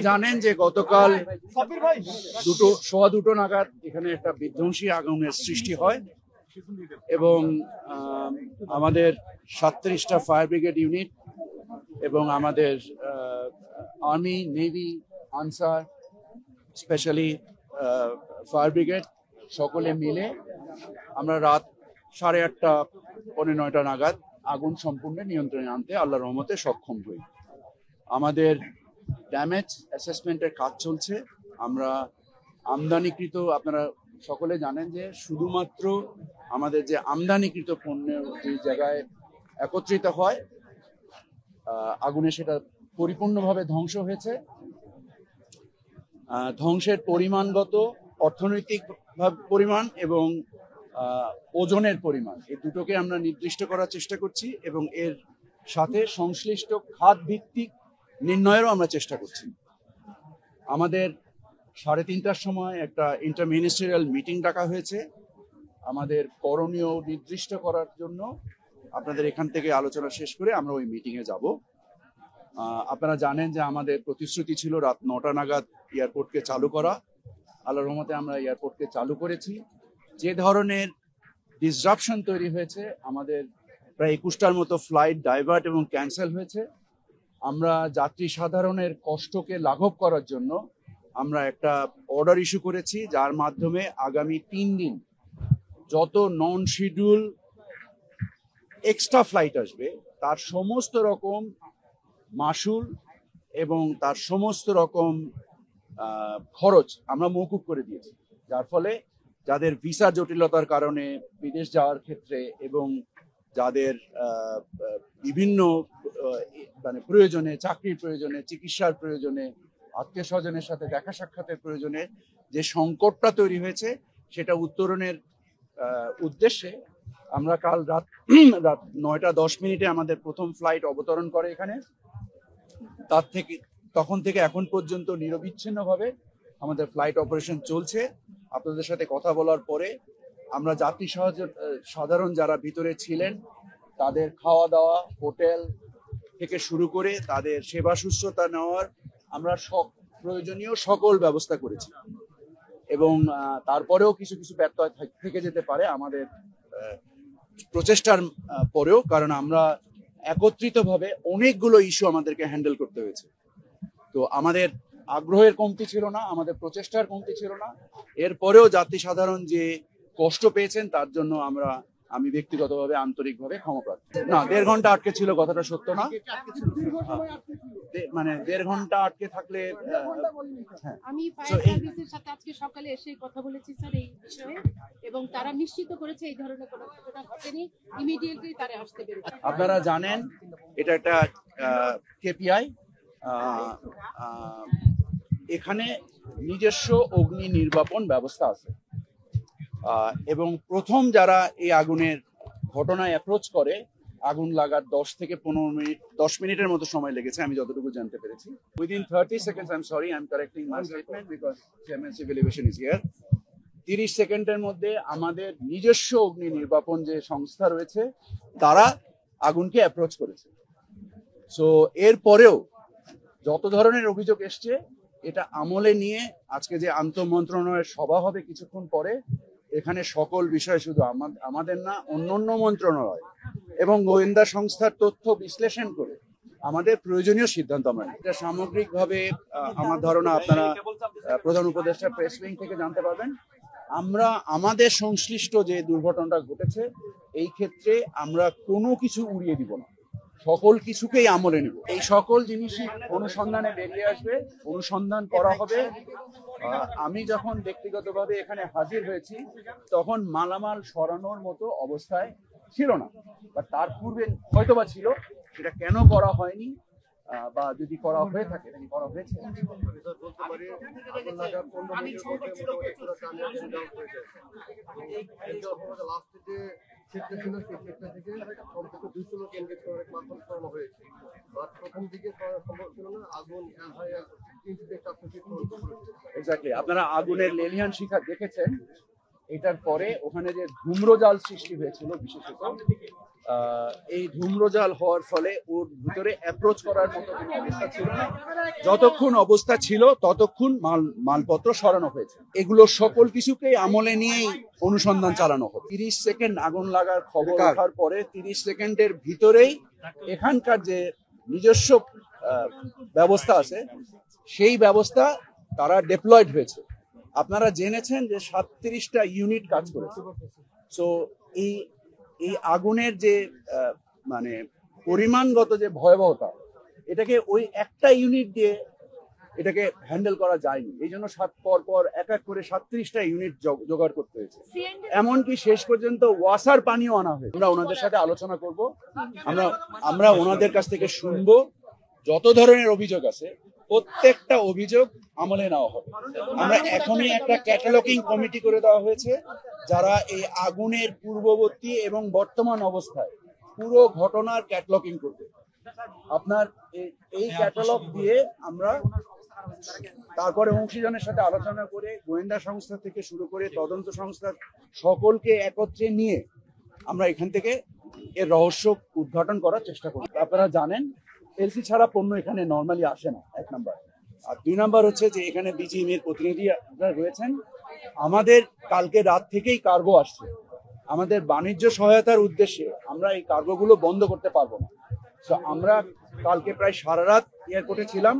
জানেন যে গতকাল সোয়া দুটো নাগাদ এখানে একটা বিধ্বংসী আগুনের সৃষ্টি হয় এবং আমাদের 37টা ফায়ার ব্রিগেড ইউনিট এবং আমাদের army navy answer specially fire brigade সকলে মিলে আমরা রাত 8:30 পৌনে 9টা নাগাদ আগুন সম্পূর্ণ নিয়ন্ত্রণে আনতে আল্লাহর রহমতে সক্ষম হই। আমাদের ড্যামেজ অ্যাসেসমেন্টের কাজ চলছে। আমরা আমদানিকৃত, আপনারা সকলে জানেন যে শুধুমাত্র আমাদের যে আমদানিকৃত পণ্য যে জায়গায় একত্রিত হয় আগুনে সেটা পরিপূর্ণভাবে ধ্বংস হয়েছে। ধ্বংসের পরিমাণগত, অর্থনৈতিক পরিমাণ এবং ওজনের পরিমাণ এই দুটোকে আমরা নির্দিষ্ট করার চেষ্টা করছি এবং এর সাথে সংশ্লিষ্ট খাত ভিত্তিক নির্ণয়েরও আমরা চেষ্টা করছি। আমাদের 3:30টার সময় একটা ইন্টারমিনিস্ট্রিয়াল মিটিং ডাকা হয়েছে আমাদের করণীয় নির্দিষ্ট করার জন্য। আপনাদের এখান থেকে আলোচনা শেষ করে আমরা ওই মিটিংয়ে যাব। আপনারা জানেন যে আমাদের প্রতিশ্রুতি ছিল রাত 9টা নাগাদ এয়ারপোর্টকে চালু করা। আল্লাহর রহমতে আমরা এয়ারপোর্টকে চালু করেছি। যে ধরনের ডিসরাপশন তৈরি হয়েছে, আমাদের প্রায় 21টার মতো ফ্লাইট ডাইভার্ট এবং ক্যান্সেল হয়েছে। আমরা যাত্রী সাধারণের কষ্টকে লাঘব করার জন্য আমরা একটা অর্ডার ইস্যু করেছি, যার মাধ্যমে আগামী 3 দিন যত নন শিডিউল এক্সট্রা ফ্লাইট আসবে তার সমস্ত রকম মাশুল এবং তার সমস্ত রকম খরচ আমরা মওকুফ করে দিয়েছি, যার ফলে যাদের ভিসা জটিলতার কারণে বিদেশ যাওয়ার ক্ষেত্রে এবং যাদের বিভিন্ন মানে প্রয়োজনে, চাকরির প্রয়োজনে, চিকিৎসার প্রয়োজনে, আত্মীয় স্বজনের সাথে দেখা সাক্ষাতের প্রয়োজনে যে সংকটটা তৈরি হয়েছে সেটা উত্তরণের উদ্দেশ্যে আমরা কাল রাত 9:10 আমাদের প্রথম ফ্লাইট অবতরণ করে এখানে। তখন থেকে এখন পর্যন্ত নিরবিচ্ছিন্নভাবে আমাদের ফ্লাইট অপারেশন চলছে। আপনাদের সাথে কথা বলার পরে আমরা যাত্রী সাধারণ যারা ভিতরে ছিলেন তাদের খাওয়া দাওয়া, হোটেল থেকে শুরু করে তাদের সেবা শুশ্রূষা নেওয়ার আমরা প্রয়োজনীয় সকল ব্যবস্থা করেছি এবং তারপরেও কিছু কিছু ব্যত্যয় থেকে যেতে পারে আমাদের প্রচেষ্টার পরেও, কারণ আমরা একত্রিতভাবে অনেকগুলো ইস্যু আমাদেরকে হ্যান্ডেল করতে হয়েছে। তো আমাদের আগ্রহের কমতি ছিল না, আমাদের প্রচেষ্টার কমতি ছিল না। এরপরেও যাত্রী সাধারণ যে কষ্ট পেয়েছেন তার জন্য আমি ব্যক্তিগতভাবে আন্তরিকভাবে ক্ষমা প্রার্থী। না, 1.5 ঘন্টা আটকে ছিল, কথাটা সত্য না। মানে 1.5 ঘন্টা আটকে থাকলে আমি ফায়ার সার্ভিসের সাথে আজকে সকালে এসে কথা বলেছি স্যার এই বিষয়ে, এবং তারা নিশ্চিত করেছে এই ধরনের কোনো ঘটনা ঘটেনি, ইমিডিয়েটলি তারা আসতে পেরেছে। আপনারা জানেন এটা একটা কেপিআই, এখানে নিজস্ব অগ্নি নির্বাপন ব্যবস্থা আছে এবং প্রথম যারা এই আগুনের ঘটনায় অ্যাপ্রোচ করে আগুন লাগার 10 থেকে 15 মিনিট, 10 মিনিটের মতো সময় লেগেছে আমি যতটুকু জানতে পেরেছি। Within 30 seconds, I'm sorry, I'm correcting my statement because Chairman Civil Aviation is here. 30 সেকেন্ডের মধ্যে আমাদের নিজস্ব অগ্নি নির্বাপন যে সংস্থা রয়েছে তারা আগুনকে অ্যাপ্রোচ করেছে। সো এরপরেও যত ধরনের অভিযোগ এসছে এটা আমলে নিয়ে আজকে যে আন্তঃমন্ত্রণালয়ের সভা হবে কিছুক্ষণ পরে, এখানে সকল বিষয় শুধু আমাদের না, অন্যান্য মন্ত্রণালয় এবং গোয়েন্দা সংস্থার তথ্য বিশ্লেষণ করে আমাদের প্রয়োজনীয় সিদ্ধান্ত আমরা নিই। এটা সামগ্রিকভাবে আমার ধারণা আপনারা প্রধান উপদেষ্টা প্রেস উইং থেকে জানতে পারবেন। আমরা আমাদের সংশ্লিষ্ট যে দুর্ঘটনাটা ঘটেছে এই ক্ষেত্রে আমরা কোনো কিছু উড়িয়ে দিব না, সকল কিছুকেই আমলে নেব। এই সকল জিনিসই অনুসন্ধানে বেরিয়ে আসবে, অনুসন্ধান করা হবে। আমি যখন ব্যক্তিগতভাবে এখানে হাজির হয়েছি তখন মালামাল সরানোর মতো অবস্থায় ছিল না, বা তার পূর্বে হয়তোবা ছিল, সেটা কেন করা হয়নি বা যদি করা হয়ে থাকে তাহলে করা হয়েছে। আপনারা আগুনের লেলিহান শিখা দেখেছেন। এটার পরে ওখানে যে ধূম্রজাল সৃষ্টি হয়েছিল বিশেষত এই ধূম্রজাল হওয়ার ফলে ওর ভিতরে অ্যাপ্রোচ করার মতো কোনো অবস্থা ছিল না। যতক্ষণ অবস্থা ছিল ততক্ষণ মালপত্র সরানো হয়েছে। এগুলো সকল কিছুকেই আমলে নিয়েই অনুসন্ধান চালানো হবে। 30 সেকেন্ড আগুন লাগার খবর ওঠার পরে 30 সেকেন্ডের ভিতরেই এখানকার যে নিজস্ব ব্যবস্থা আছে সেই ব্যবস্থা তারা ডেপ্লয়েড হয়েছে। আপনারা জেনেছেন যে 37টা ইউনিট কাজ করেছে। সো এই আগুনের যে মানে পরিমাণগত যে ভয়াবহতা, এটাকে ওই একটা ইউনিট দিয়ে এটাকে হ্যান্ডেল করা যায়নি। এই জন্য পর এক এক করে 37টা ইউনিট জোগাড় করতে হয়েছে। এমনকি শেষ পর্যন্ত ওয়াসার পানিও আনা হয়েছে। আমরা ওনাদের সাথে আলোচনা করব, আমরা ওনাদের কাছ থেকে শুনবো যত ধরনের অভিযোগ আছে প্রত্যেকটা অভিযোগ আমলে নেওয়া হবে। আমরা এখনই একটা ক্যাটালগিং কমিটি করে দেওয়া হয়েছে যারা এই আগুনের পূর্ববর্তী এবং বর্তমান অবস্থায় পুরো ঘটনার ক্যাটালগিং করবে। আপনার এই ক্যাটালগ দিয়ে আমরা তারপরে অংশীজনের সাথে আলোচনা করে গোয়েন্দা সংস্থা থেকে শুরু করে তদন্ত সংস্থার সকলকে একত্রে নিয়ে আমরা এখান থেকে এর রহস্য উদ্ঘাটন করার চেষ্টা করব। আপনারা জানেন এলসি ছাড়া পণ্য এখানে নর্মালি আসে না, 1 নাম্বার। আর 2 নাম্বার হচ্ছে যে এখানে বিজিএমএর প্রতিনিধি রয়েছেন। আমাদের কালকে রাত থেকেই কার্গো আসছে। আমাদের বাণিজ্য সহায়তার উদ্দেশ্যে আমরা এই কার্গোগুলো বন্ধ করতে পারবো না। তো আমরা কালকে প্রায় সারা রাত এয়ারপোর্টে ছিলাম।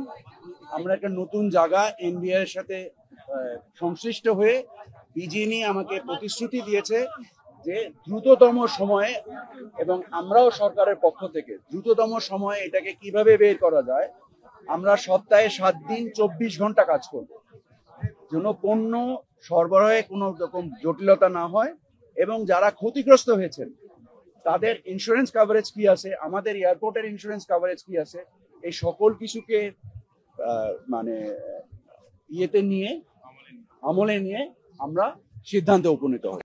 আমরা একটা নতুন জায়গা এনবিআই এর সাথে সংশ্লিষ্ট হয়ে বিজিএমই আমাকে প্রতিশ্রুতি দিয়েছে যে দ্রুততম সময়ে, এবং আমরাও সরকারের পক্ষ থেকে দ্রুততম সময়ে এটাকে কিভাবে বের করা যায় আমরা সপ্তাহে 7 দিন 24 ঘন্টা কাজ করব, যেন পণ্য সরবরাহে কোনো রকম জটিলতা না হয় এবং যারা ক্ষতিগ্রস্ত হয়েছেন তাদের ইন্স্যুরেন্স কভারেজ কি আছে, আমাদের এয়ারপোর্টের ইন্স্যুরেন্স কভারেজ কি আছে, এই সকল কিছুকে মানে আমলে নিয়ে আমরা সিদ্ধান্তে উপনীত হই।